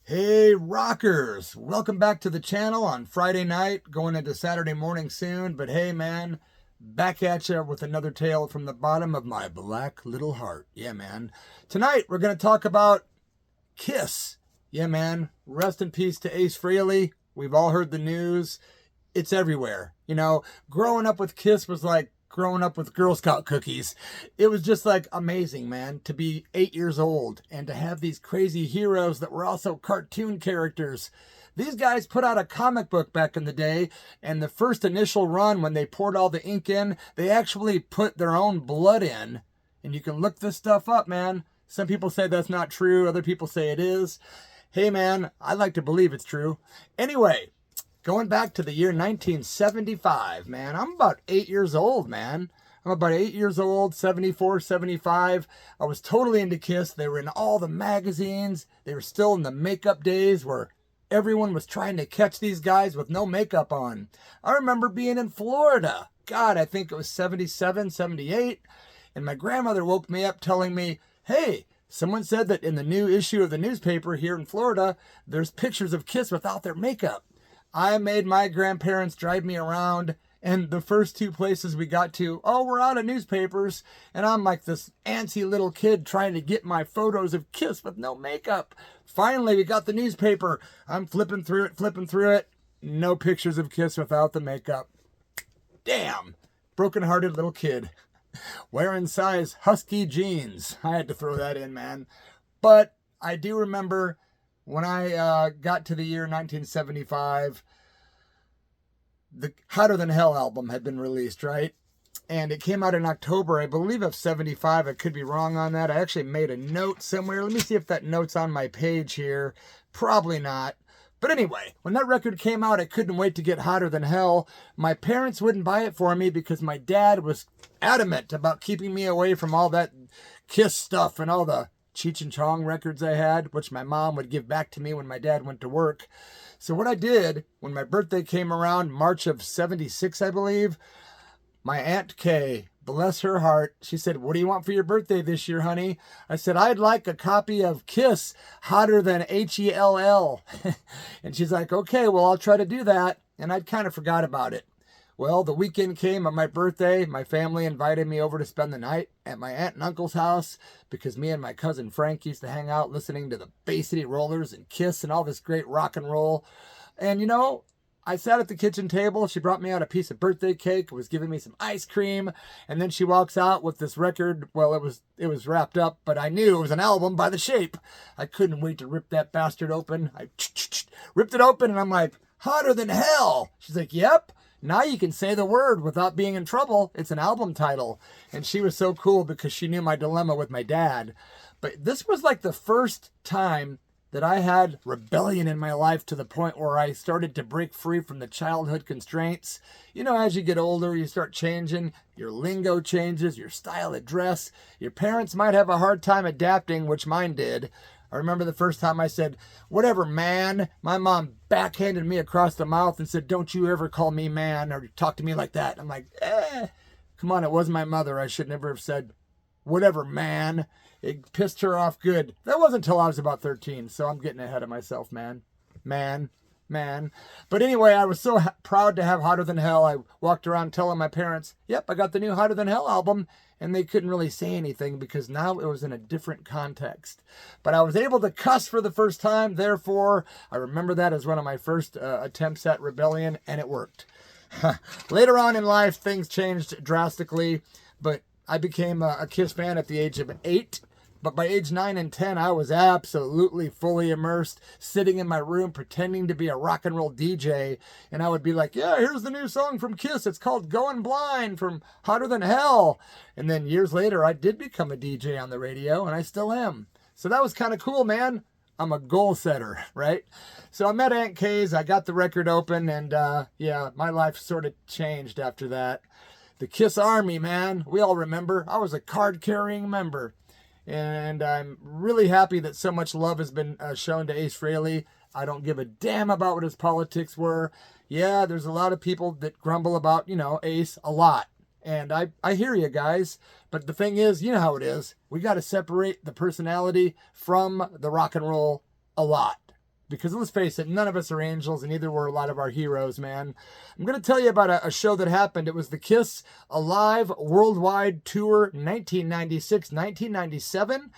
Hey rockers, welcome back to the channel on Friday night, going into Saturday morning soon. But hey man, back at you with another tale from the bottom of my black little heart. Yeah man, tonight we're going to talk about Kiss. Yeah man, rest in peace to Ace Frehley. We've all heard the news. It's everywhere. Growing up with Kiss was like growing up with Girl Scout cookies. It was just like amazing, man, to be 8 years old and to have these crazy heroes that were also cartoon characters. These guys put out a comic book back in the day, and the first initial run, when they poured all the ink in, they actually put their own blood in. And you can look this stuff up, man. Some people say that's not true. Other people say it is. Hey, man, I like to believe it's true. Anyway, going back to the year 1975, man. I'm about 8 years old, man. I'm about 8 years old, 74, 75. I was totally into Kiss. They were in all the magazines. They were still in the makeup days where everyone was trying to catch these guys with no makeup on. I remember being in Florida. God, I think it was 77, 78. And my grandmother woke me up telling me, hey, someone said that in the new issue of the newspaper here in Florida, there's pictures of Kiss without their makeup. I made my grandparents drive me around, and the first two places we got to, oh, we're out of newspapers, and I'm like this antsy little kid trying to get my photos of Kiss with no makeup. Finally, we got the newspaper. I'm flipping through it. No pictures of Kiss without the makeup. Damn, broken-hearted little kid. Wearing size husky jeans. I had to throw that in, man. But I do remember when I got to the year 1975, the Hotter Than Hell album had been released, right? And it came out in October, I believe, of 75. I could be wrong on that. I actually made a note somewhere. Let me see if that note's on my page here. Probably not. But anyway, when that record came out, I couldn't wait to get Hotter Than Hell. My parents wouldn't buy it for me because my dad was adamant about keeping me away from all that Kiss stuff and all the Cheech and Chong records I had, which my mom would give back to me when my dad went to work. So what I did, when my birthday came around, March of 76, I believe, my Aunt Kay, bless her heart, she said, what do you want for your birthday this year, honey? I said, I'd like a copy of Kiss, Hotter Than Hell. And she's like, okay, well, I'll try to do that. And I'd kind of forgot about it. Well, the weekend came on my birthday. My family invited me over to spend the night at my aunt and uncle's house because me and my cousin Frank used to hang out listening to the Bay City Rollers and Kiss and all this great rock and roll. And I sat at the kitchen table. She brought me out a piece of birthday cake, was giving me some ice cream, and then she walks out with this record. Well, it was wrapped up, but I knew it was an album by the shape. I couldn't wait to rip that bastard open. I ripped it open, and I'm like, Hotter Than Hell. She's like, yep. Now you can say the word without being in trouble. It's an album title. And she was so cool because she knew my dilemma with my dad. But this was like the first time that I had rebellion in my life to the point where I started to break free from the childhood constraints. As you get older, you start changing. Your lingo changes, your style of dress. Your parents might have a hard time adapting, which mine did. I remember the first time I said, whatever, man. My mom backhanded me across the mouth and said, don't you ever call me man or talk to me like that. I'm like, come on, it was my mother. I should never have said, whatever, man. It pissed her off good. That wasn't until I was about 13, so I'm getting ahead of myself, man. Man. But anyway, I was so proud to have Hotter Than Hell. I walked around telling my parents, yep, I got the new Hotter Than Hell album. And they couldn't really say anything because now it was in a different context. But I was able to cuss for the first time. Therefore, I remember that as one of my first attempts at rebellion, and it worked. Later on in life, things changed drastically. But I became a Kiss fan at the age of 8. But by age 9 and 10, I was absolutely fully immersed, sitting in my room pretending to be a rock and roll DJ. And I would be like, yeah, here's the new song from Kiss. It's called Going Blind from Hotter Than Hell. And then years later, I did become a DJ on the radio, and I still am. So that was kind of cool, man. I'm a goal setter, right? So I met Aunt Kay's. I got the record open, and my life sort of changed after that. The Kiss Army, man. We all remember. I was a card-carrying member. And I'm really happy that so much love has been shown to Ace Frehley. I don't give a damn about what his politics were. Yeah, there's a lot of people that grumble about, Ace a lot. And I hear you guys. But the thing is, you know how it is. We got to separate the personality from the rock and roll a lot. because let's face it, none of us are angels and neither were a lot of our heroes, man. I'm going to tell you about a show that happened. It was the Kiss Alive Worldwide Tour 1996-1997.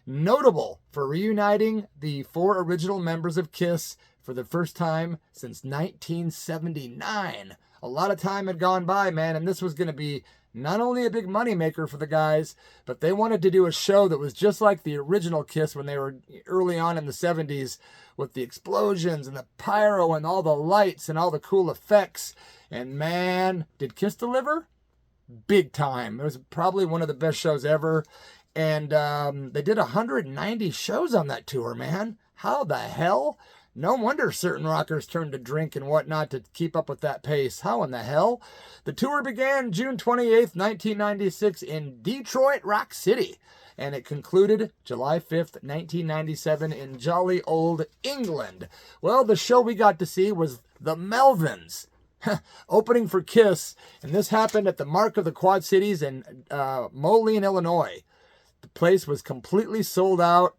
Notable for reuniting the 4 original members of Kiss for the first time since 1979. A lot of time had gone by, man, and this was going to be not only a big moneymaker for the guys, but they wanted to do a show that was just like the original Kiss when they were early on in the 70s, with the explosions and the pyro and all the lights and all the cool effects. And man, did Kiss deliver? Big time. It was probably one of the best shows ever. And they did 190 shows on that tour, man. How the hell? No wonder certain rockers turned to drink and whatnot to keep up with that pace. How in the hell? The tour began June 28th, 1996 in Detroit Rock City. And it concluded July 5th, 1997 in jolly old England. Well, the show we got to see was the Melvins. Opening for Kiss. And this happened at the Mark of the Quad Cities in Moline, Illinois. The place was completely sold out,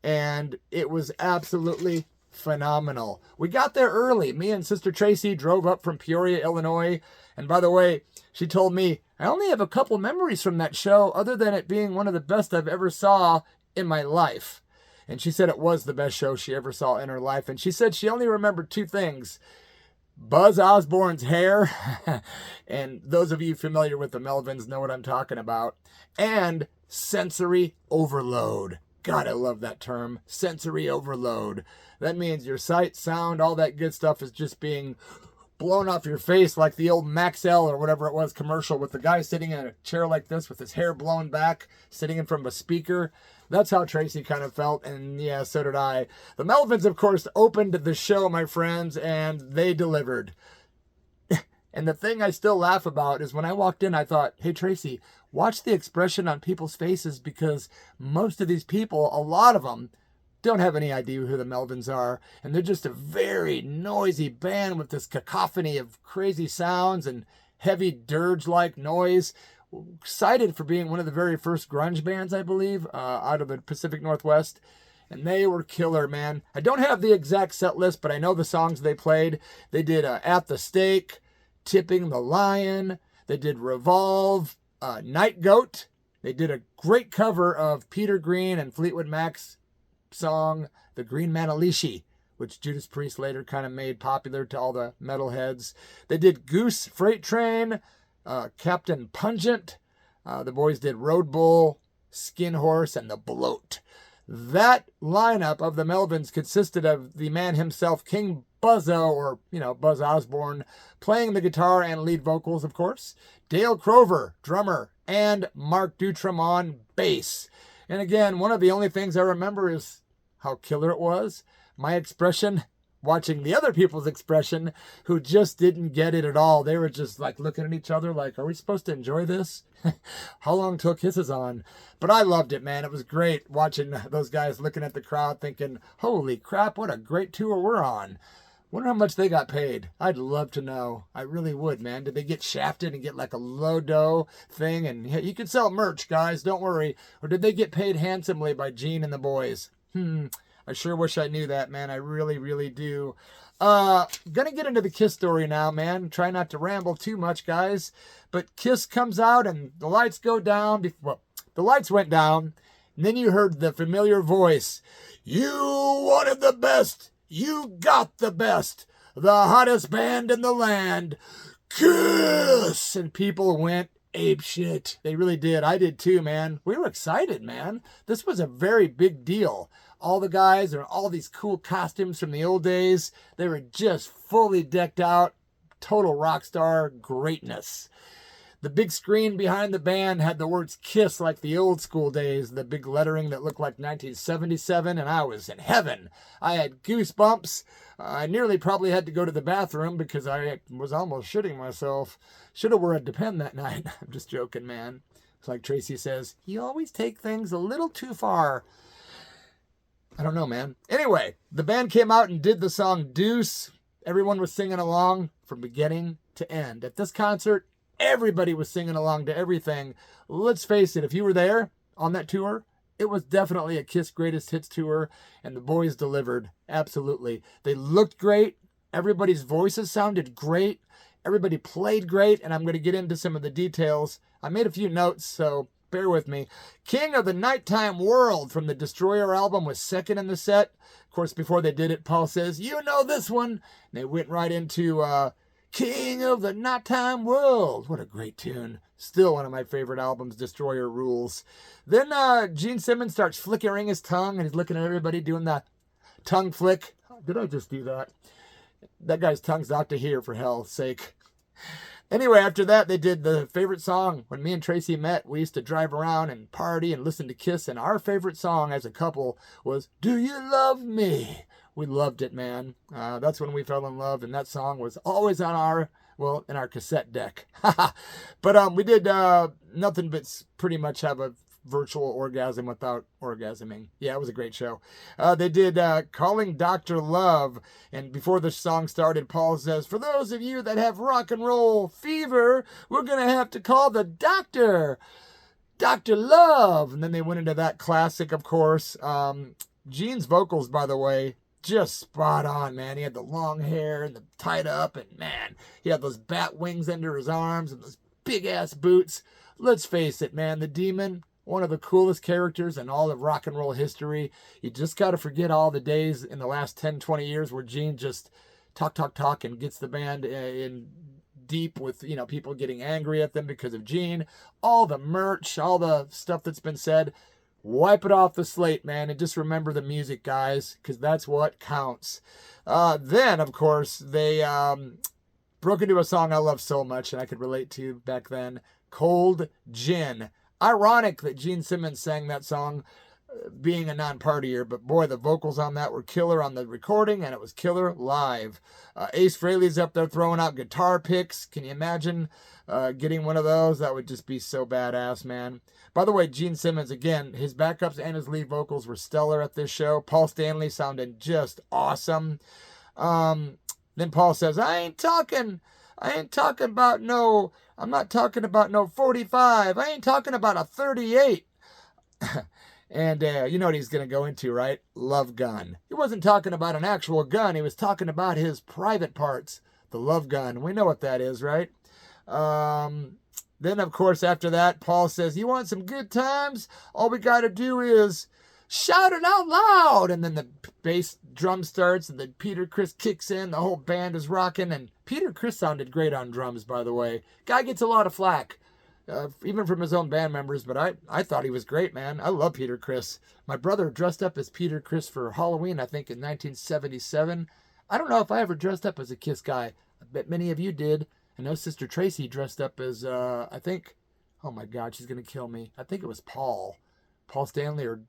and it was absolutely phenomenal. We got there early. Me and Sister Tracy drove up from Peoria, Illinois. And by the way, she told me, I only have a couple memories from that show, other than it being one of the best I've ever saw in my life. And she said it was the best show she ever saw in her life. And she said she only remembered 2 things. Buzz Osborne's hair, and those of you familiar with the Melvins know what I'm talking about, and sensory overload. God, I love that term, sensory overload. That means your sight, sound, all that good stuff is just being blown off your face, like the old Maxell or whatever it was commercial with the guy sitting in a chair like this with his hair blown back, sitting in front of a speaker. That's how Tracy kind of felt, and yeah, so did I. The Melvins, of course, opened the show, my friends, and they delivered. And the thing I still laugh about is when I walked in, I thought, hey, Tracy, watch the expression on people's faces, because most of these people, a lot of them, don't have any idea who the Melvins are. And they're just a very noisy band with this cacophony of crazy sounds and heavy dirge-like noise. Cited for being one of the very first grunge bands, I believe, out of the Pacific Northwest. And they were killer, man. I don't have the exact set list, but I know the songs they played. They did At the Stake, Tipping the Lion. They did Revolve, Night Goat. They did a great cover of Peter Green and Fleetwood Mac's song, The Green Manalishi, which Judas Priest later kind of made popular to all the metalheads. They did Goose Freight Train, Captain Pungent. The boys did Road Bull, Skin Horse, and The Bloat. That lineup of the Melvins consisted of the man himself, King Buzzo, or, Buzz Osborne, playing the guitar and lead vocals, of course. Dale Crover, drummer, and Mark Dutram on bass. And again, one of the only things I remember is how killer it was. My expression, watching the other people's expression, who just didn't get it at all. They were just like looking at each other like, are we supposed to enjoy this? How long till Kiss is on? But I loved it, man. It was great watching those guys looking at the crowd thinking, holy crap, what a great tour we're on. Wonder how much they got paid. I'd love to know. I really would, man. Did they get shafted and get like a low dough thing? And hey, you can sell merch, guys, don't worry. Or did they get paid handsomely by Gene and the boys? I sure wish I knew that, man. I really, really do. Gonna get into the Kiss story now, man. Try not to ramble too much, guys. But Kiss comes out and the lights go down. Well, the lights went down. And then you heard the familiar voice. You wanted the best. You got the best. The hottest band in the land. Kiss! And people went apeshit. They really did. I did too, man. We were excited, man. This was a very big deal. All the guys are all these cool costumes from the old days. They were just fully decked out. Total rock star greatness. The big screen behind the band had the words Kiss like the old school days, the big lettering that looked like 1977, and I was in heaven. I had goosebumps. I nearly probably had to go to the bathroom because I was almost shitting myself. Should have wore a Depend that night. I'm just joking, man. It's like Tracy says, you always take things a little too far. I don't know, man. Anyway, the band came out and did the song Deuce. Everyone was singing along from beginning to end. At this concert, everybody was singing along to everything. Let's face it, if you were there on that tour, it was definitely a Kiss Greatest Hits tour, and the boys delivered. Absolutely. They looked great. Everybody's voices sounded great. Everybody played great, and I'm going to get into some of the details. I made a few notes, so bear with me. King of the Nighttime World from the Destroyer album was second in the set. Of course, before they did it, Paul says, "You know this one." And they went right into King of the Nighttime World. What a great tune. Still one of my favorite albums, Destroyer rules. Then Gene Simmons starts flickering his tongue, and he's looking at everybody doing that tongue flick. Did I just do that? That guy's tongue's out to here, for hell's sake. Anyway, after that, they did the favorite song. When me and Tracy met, we used to drive around and party and listen to Kiss, and our favorite song as a couple was "Do You Love Me?" We loved it, man. That's when we fell in love, and that song was always on in our cassette deck. But we did nothing but pretty much have a virtual orgasm without orgasming. Yeah, it was a great show. They did Calling Dr. Love, and before the song started, Paul says, "For those of you that have rock and roll fever, we're going to have to call the doctor, Dr. Love." And then they went into that classic, of course. Gene's vocals, by the way, just spot on, man. He had the long hair and the tied up, and man, he had those bat wings under his arms and those big ass boots. Let's face it, man, the Demon, one of the coolest characters in all of rock and roll history. You just got to forget all the days in the last 10, 20 years where Gene just talk and gets the band in deep with, people getting angry at them because of Gene. All the merch, all the stuff that's been said. Wipe it off the slate, man, and just remember the music, guys, because that's what counts. Then, of course, they broke into a song I love so much and I could relate to back then, Cold Gin. Ironic that Gene Simmons sang that song being a non-partier, but boy, the vocals on that were killer on the recording, and it was killer live. Ace Frehley's up there throwing out guitar picks. Can you imagine getting one of those? That would just be so badass, man. By the way, Gene Simmons, again, his backups and his lead vocals were stellar at this show. Paul Stanley sounded just awesome. Then Paul says, I ain't talking about no, I'm not talking about no 45. I ain't talking about a 38. And you know what he's going to go into, right? Love gun. He wasn't talking about an actual gun. He was talking about his private parts. The love gun. We know what that is, right? Then, of course, after that, Paul says, you want some good times? All we got to do is shout it out loud. And then the bass drum starts, and then Peter Criss kicks in. The whole band is rocking. And Peter Criss sounded great on drums, by the way. Guy gets a lot of flack. Even from his own band members, but I thought he was great, man. I love Peter Criss. My brother dressed up as Peter Criss for Halloween, I think, in 1977. I don't know if I ever dressed up as a Kiss guy. I bet many of you did. I know Sister Tracy dressed up as, I think, oh my God, she's going to kill me. I think it was Paul Stanley, or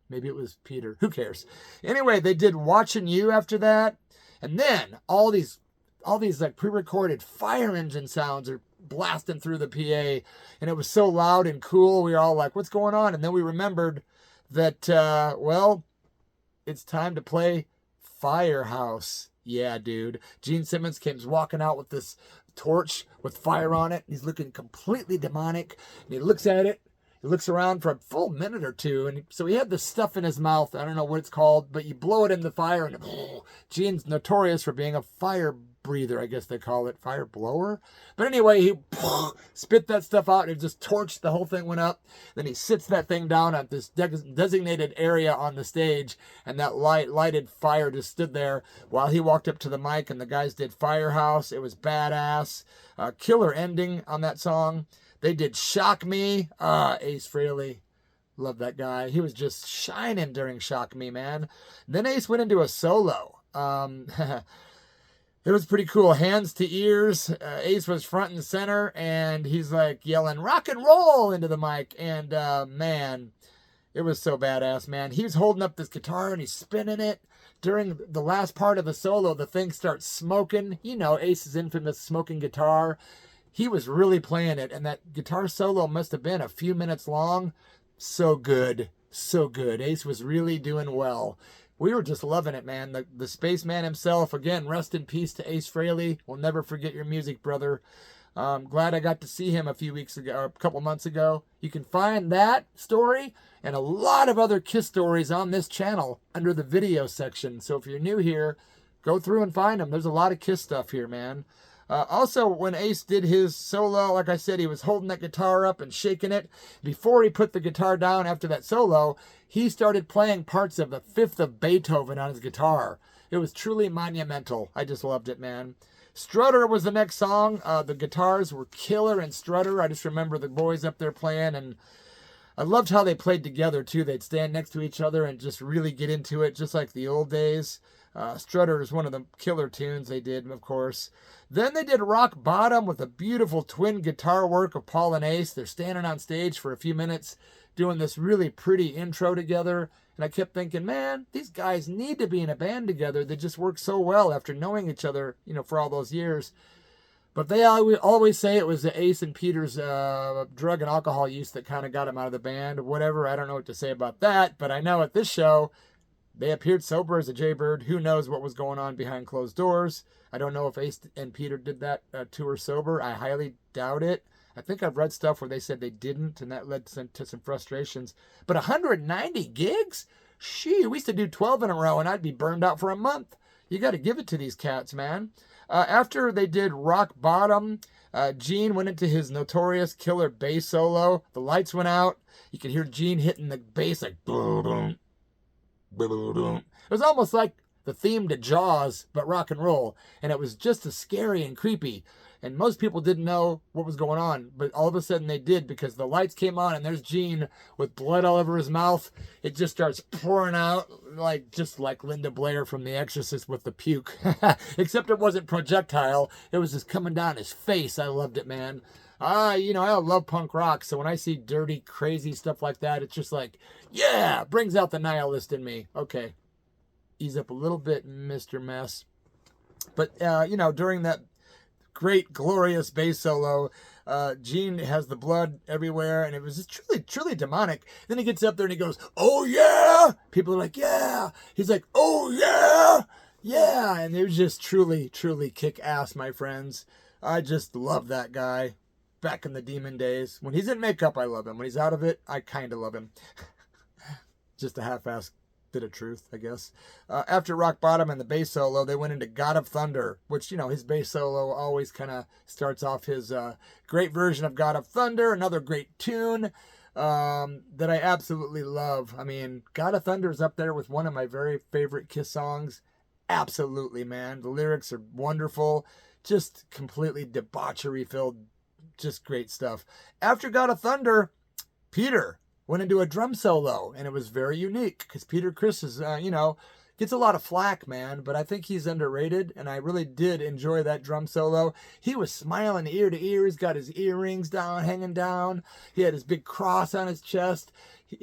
maybe it was Peter. Who cares? Anyway, they did Watching You after that. And then all these like pre-recorded fire engine sounds are blasting through the PA, and it was so loud and cool. We were all like, what's going on? And then we remembered that, well, it's time to play Firehouse. Yeah, dude. Gene Simmons comes walking out with this torch with fire on it. He's looking completely demonic, and he looks at it. He looks around for a full minute or two, and so he had this stuff in his mouth. I don't know what it's called, but you blow it in the fire, and Gene's notorious for being a fire breather, I guess they call it, fire blower. But anyway, he spit that stuff out, and it just torched, the whole thing went up. Then he sits that thing down at this designated area on the stage, and that lighted fire just stood there while he walked up to the mic, and the guys did Firehouse. It was badass. Killer ending on that song. They did Shock Me. Ace Frehley. Love that guy. He was just shining during Shock Me, man. Then Ace went into a solo. It was pretty cool. Hands to ears. Ace was front and center, and he's like yelling rock and roll into the mic. And man, it was so badass, man. He was holding up this guitar and he's spinning it. During the last part of the solo, the thing starts smoking. You know, Ace's infamous smoking guitar. He was really playing it, and that guitar solo must have been a few minutes long. So good. So good. Ace was really doing well. We were just loving it, man. The spaceman himself, again, rest in peace to Ace Frehley. We'll never forget your music, brother. Glad I got to see him a few weeks ago, or a couple months ago. You can find that story and a lot of other Kiss stories on this channel under the video section. So if you're new here, go through and find them. There's a lot of Kiss stuff here, man. Also, when Ace did his solo, like I said, he was holding that guitar up and shaking it. Before he put the guitar down after that solo, he started playing parts of the Fifth of Beethoven on his guitar. It was truly monumental. I just loved it, man. Strutter was the next song. The guitars were killer in Strutter. I just remember the boys up there playing, and I loved how they played together, too. They'd stand next to each other and just really get into it, just like the old days. Strutter is one of the killer tunes they did, of course. Then they did Rock Bottom with a beautiful twin guitar work of Paul and Ace. They're standing on stage for a few minutes doing this really pretty intro together. And I kept thinking, man, these guys need to be in a band together. They just work so well after knowing each other, for all those years. But they always say it was the Ace and Peter's drug and alcohol use that kind of got them out of the band. Whatever, I don't know what to say about that. But I know at this show, they appeared sober as a jaybird. Who knows what was going on behind closed doors? I don't know if Ace and Peter did that tour sober. I highly doubt it. I think I've read stuff where they said they didn't, and that led to some frustrations. But 190 gigs? We used to do 12 in a row, and I'd be burned out for a month. You got to give it to these cats, man. After they did Rock Bottom, Gene went into his notorious killer bass solo. The lights went out. You could hear Gene hitting the bass like boom, boom, boom. It was almost like the theme to Jaws, but rock and roll. And it was just as scary and creepy. And most people didn't know what was going on, but all of a sudden they did, because the lights came on and there's Gene with blood all over his mouth. It just starts pouring out just like Linda Blair from The Exorcist with the puke. Except it wasn't projectile. It was just coming down his face. I loved it, man. I love punk rock, so when I see dirty, crazy stuff like that, it's just like, yeah, brings out the nihilist in me. Okay, ease up a little bit, Mr. Mess. But, during that great, glorious bass solo, Gene has the blood everywhere, and it was just truly, truly demonic. Then he gets up there and he goes, oh yeah! People are like, yeah! He's like, oh yeah! Yeah! And it was just truly, truly kick ass, my friends. I just love that guy. Back in the demon days. When he's in makeup, I love him. When he's out of it, I kind of love him. Just a half-ass bit of truth, I guess. After Rock Bottom and the bass solo, they went into God of Thunder, which, his bass solo always kind of starts off his great version of God of Thunder, another great tune that I absolutely love. I mean, God of Thunder is up there with one of my very favorite Kiss songs. Absolutely, man. The lyrics are wonderful. Just completely debauchery-filled. Just great stuff. After God of Thunder, Peter went into a drum solo, and it was very unique, because Peter Criss is, gets a lot of flack, man, but I think he's underrated, and I really did enjoy that drum solo. He was smiling ear to ear. He's got his earrings hanging down. He had his big cross on his chest,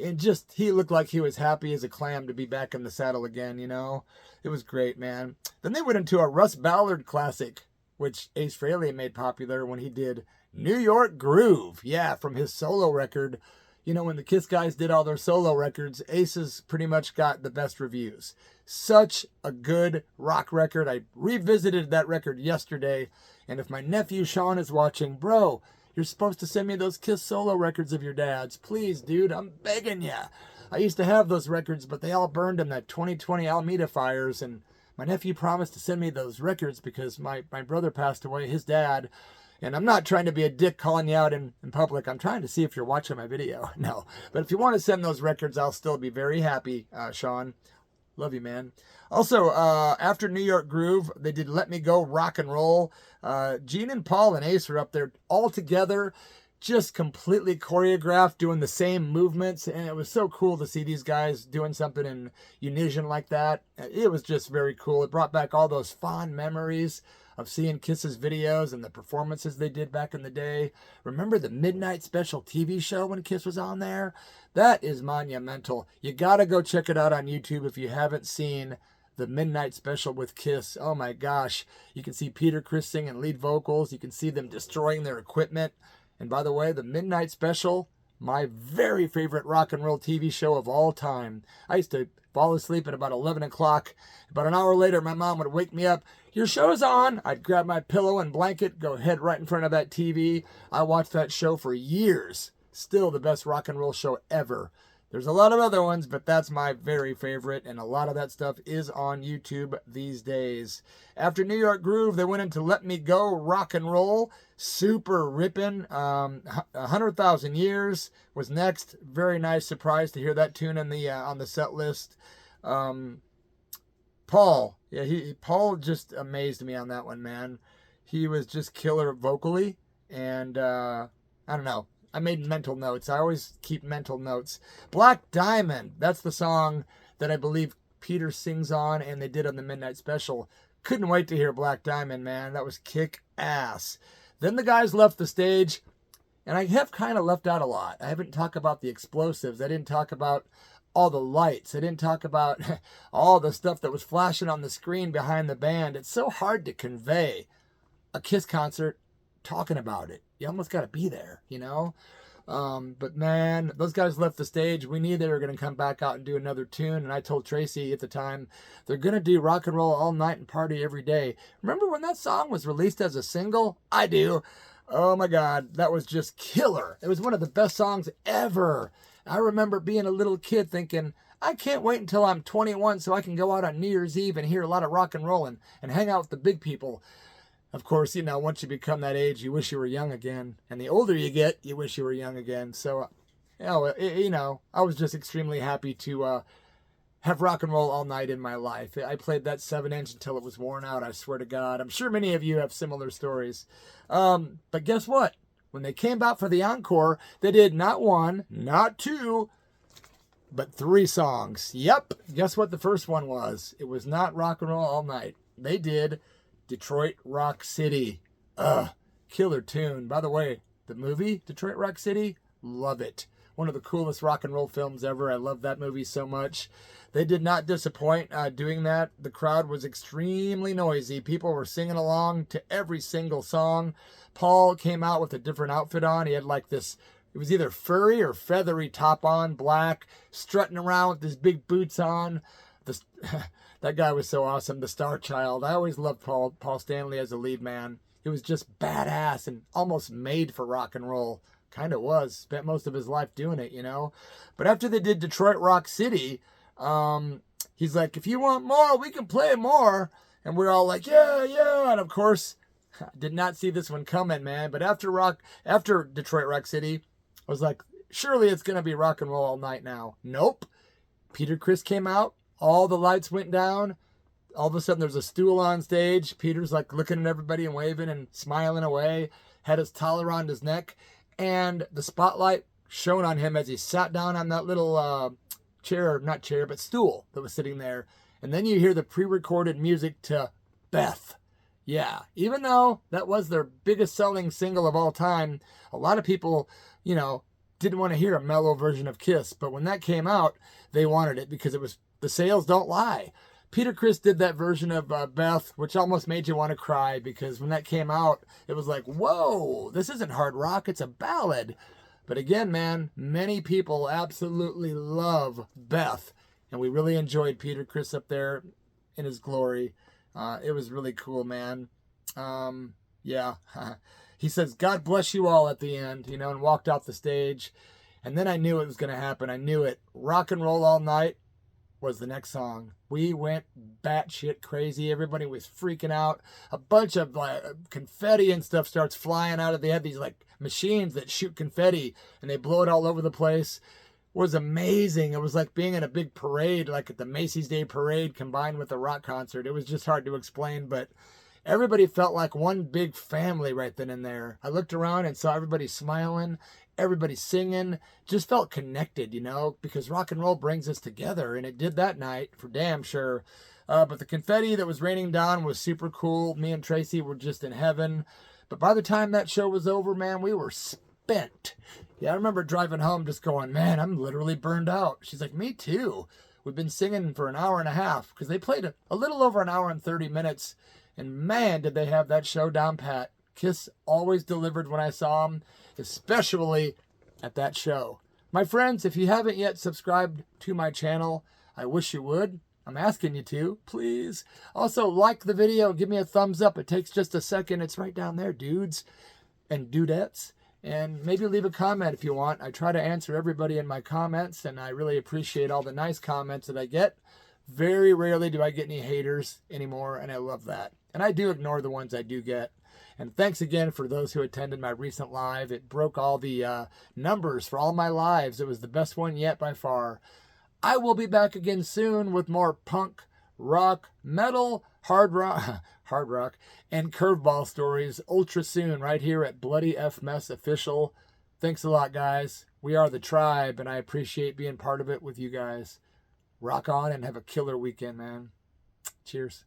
and he looked like he was happy as a clam to be back in the saddle again, It was great, man. Then they went into a Russ Ballard classic, which Ace Frehley made popular when he did New York Groove. Yeah, from his solo record. When the Kiss guys did all their solo records, Ace's pretty much got the best reviews. Such a good rock record. I revisited that record yesterday, and if my nephew Sean is watching, bro, you're supposed to send me those Kiss solo records of your dad's. Please, dude, I'm begging ya. I used to have those records, but they all burned in that 2020 Alameda fires, and my nephew promised to send me those records because my brother passed away, his dad. And I'm not trying to be a dick calling you out in public. I'm trying to see if you're watching my video. No. But if you want to send those records, I'll still be very happy, Sean. Love you, man. Also, after New York Groove, they did Let Me Go Rock and Roll. Gene and Paul and Ace are up there all together, just completely choreographed, doing the same movements. And it was so cool to see these guys doing something in unison like that. It was just very cool. It brought back all those fond memories of seeing Kiss's videos and the performances they did back in the day. Remember the Midnight Special TV show when Kiss was on there? That is monumental. You gotta go check it out on YouTube if you haven't seen the Midnight Special with Kiss. Oh my gosh. You can see Peter Criss singing lead vocals. You can see them destroying their equipment. And by the way, the Midnight Special my very favorite rock and roll TV show of all time. I used to fall asleep at about 11 o'clock. About an hour later, my mom would wake me up. Your show's on. I'd grab my pillow and blanket, go head right in front of that TV. I watched that show for years. Still the best rock and roll show ever. There's a lot of other ones, but that's my very favorite, and a lot of that stuff is on YouTube these days. After New York Groove, they went into Let Me Go Rock and Roll. Super ripping. 100,000 Years was next. Very nice surprise to hear that tune in the on the set list. Paul, Paul just amazed me on that one, man. He was just killer vocally, and I don't know. I made mental notes. I always keep mental notes. Black Diamond. That's the song that I believe Peter sings on, and they did on the Midnight Special. Couldn't wait to hear Black Diamond, man. That was kick ass. Then the guys left the stage, and I have kind of left out a lot. I haven't talked about the explosives. I didn't talk about all the lights. I didn't talk about all the stuff that was flashing on the screen behind the band. It's so hard to convey a Kiss concert talking about it. You almost got to be there, you know? But man, those guys left the stage. We knew they were going to come back out and do another tune. And I told Tracy at the time, they're going to do rock and roll all night and party every day. Remember when that song was released as a single? I do. Oh my God, that was just killer. It was one of the best songs ever. I remember being a little kid thinking, I can't wait until I'm 21 so I can go out on New Year's Eve and hear a lot of rock and roll and hang out with the big people. Of course, you know, once you become that age, you wish you were young again. And the older you get, you wish you were young again. So, you know, I was just extremely happy to have rock and roll all night in my life. I played that 7-inch until it was worn out, I swear to God. I'm sure many of you have similar stories. But guess what? When they came out for the encore, they did not one, not two, but 3 songs. Yep. Guess what the first one was? It was not rock and roll all night. They did Detroit Rock City. Killer tune. By the way, the movie Detroit Rock City, love it. One of the coolest rock and roll films ever. I love that movie so much. They did not disappoint doing that. The crowd was extremely noisy. People were singing along to every single song. Paul came out with a different outfit on. He had like this, it was either furry or feathery top on, black, strutting around with his big boots on. That guy was so awesome, the Star Child. I always loved Paul Stanley as a lead man. He was just badass and almost made for rock and roll. Kind of was. Spent most of his life doing it, you know. But after they did Detroit Rock City, he's like, if you want more, we can play more. And we're all like, yeah, yeah. And of course, did not see this one coming, man. But after Detroit Rock City, I was like, surely it's going to be rock and roll all night now. Nope. Peter Criss came out. All the lights went down. All of a sudden, there's a stool on stage. Peter's like looking at everybody and waving and smiling away. Had his towel around his neck. And the spotlight shone on him as he sat down on that little stool that was sitting there. And then you hear the pre-recorded music to Beth. Yeah, even though that was their biggest selling single of all time, a lot of people, you know, didn't want to hear a mellow version of Kiss. But when that came out, they wanted it because it was, the sales don't lie. Peter Criss did that version of Beth, which almost made you want to cry because when that came out, it was like, whoa, this isn't hard rock, it's a ballad. But again, man, many people absolutely love Beth. And we really enjoyed Peter Criss up there in his glory. It was really cool, man. Yeah. He says, God bless you all at the end, you know, and walked off the stage. And then I knew it was going to happen. I knew it. Rock and Roll All Night was the next song. We went batshit crazy. Everybody was freaking out. A bunch of confetti and stuff starts flying out of. They have these like machines that shoot confetti and they blow it all over the place. It was amazing. It was like being in a big parade, like at the Macy's Day Parade combined with a rock concert. It was just hard to explain, but everybody felt like one big family right then and there. I looked around and saw everybody smiling, everybody singing, just felt connected, you know, because rock and roll brings us together, and it did that night for damn sure. But the confetti that was raining down was super cool. Me and Tracy were just in heaven. But by the time that show was over, man, we were spent. Yeah, I remember driving home just going, man, I'm literally burned out. She's like, me too. We've been singing for an hour and a half because they played a little over an hour and 30 minutes. And man, did they have that show down pat. Kiss always delivered when I saw them, especially at that show. My friends, if you haven't yet subscribed to my channel, I wish you would. I'm asking you to, please. Also, like the video, give me a thumbs up. It takes just a second. It's right down there, dudes and dudettes. And maybe leave a comment if you want. I try to answer everybody in my comments, and I really appreciate all the nice comments that I get. Very rarely do I get any haters anymore, and I love that. And I do ignore the ones I do get. And thanks again for those who attended my recent live. It broke all the numbers for all my lives. It was the best one yet by far. I will be back again soon with more punk, rock, metal, hard rock, and curveball stories ultra soon right here at Bloody F Mess Official. Thanks a lot, guys. We are the tribe, and I appreciate being part of it with you guys. Rock on and have a killer weekend, man. Cheers.